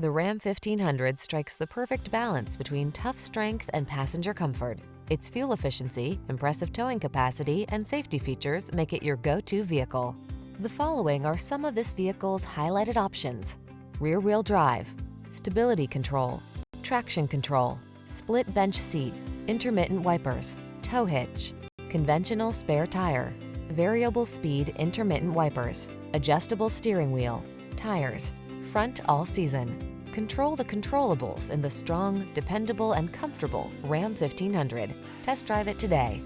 The Ram 1500 strikes the perfect balance between tough strength and passenger comfort. Its fuel efficiency, impressive towing capacity, and safety features make it your go-to vehicle. The following are some of this vehicle's highlighted options: rear-wheel drive, stability control, traction control, split bench seat, intermittent wipers, tow hitch, conventional spare tire, variable speed intermittent wipers, adjustable steering wheel, tires, front all-season. Control the controllables in the strong, dependable, and comfortable Ram 1500. Test drive it today.